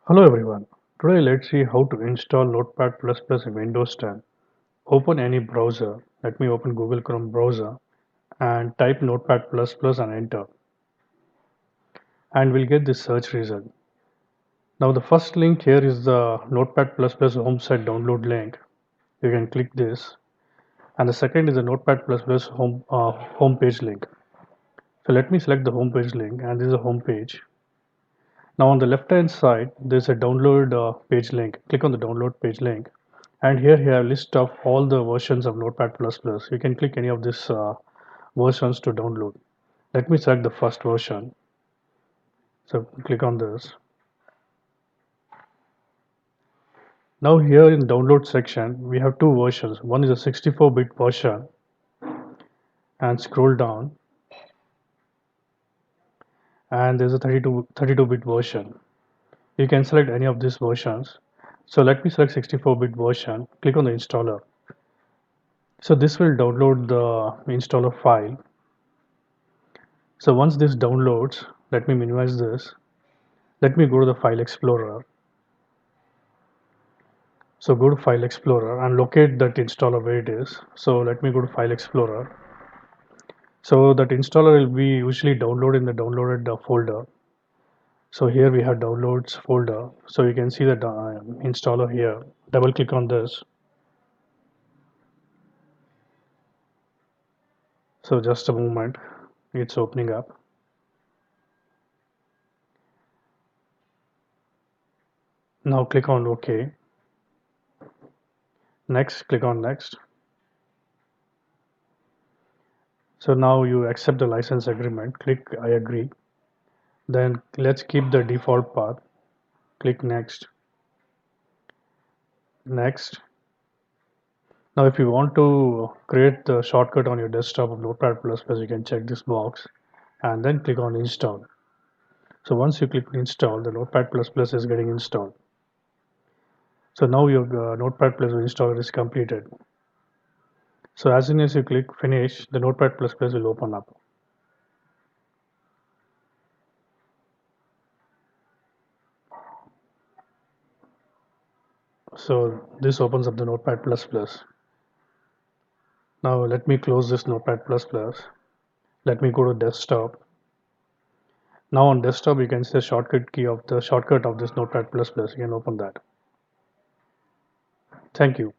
Hello everyone. Today let's see how to install Notepad++ in Windows 10. Open any browser. Let me open Google Chrome browser and type Notepad++ and enter. And we'll get this search result. Now the first link here is the Notepad++ home site download link. You can click this. And the second is the Notepad++ home page link. So let me select the home page link, and this is a home page. Now on the left hand side, there's a download page link. Click on the download page link. And here you have a list of all the versions of Notepad++. You can click any of these versions to download. Let me select the first version. So click on this. Now here in download section, we have two versions. One is a 64-bit version, and scroll down, and there's a 32-bit version. You can select any of these versions. So let me select 64-bit version. Click on the installer. So this will download the installer file. So once this downloads, let me minimize this. Let me go to the file explorer. So go to file explorer and locate that installer where it is. So let me go to file explorer. So that installer will be usually downloaded in the downloaded folder. So here we have downloads folder. So you can see the installer here. Double click on this. So just a moment, it's opening up. Now click on OK. Next, click on next. So now you accept the license agreement. Click I agree. Then let's keep the default path. Click next. Next. Now if you want to create the shortcut on your desktop of Notepad++, you can check this box and then click on install. So once you click install, the Notepad++ is getting installed. So now your Notepad++ installer is completed. So as soon as you click finish, the Notepad++ will open up. So this opens up the Notepad++. Now let me close this Notepad++. Let me go to desktop. Now on desktop you can see the shortcut key of the shortcut of this Notepad++. You can open that. Thank you.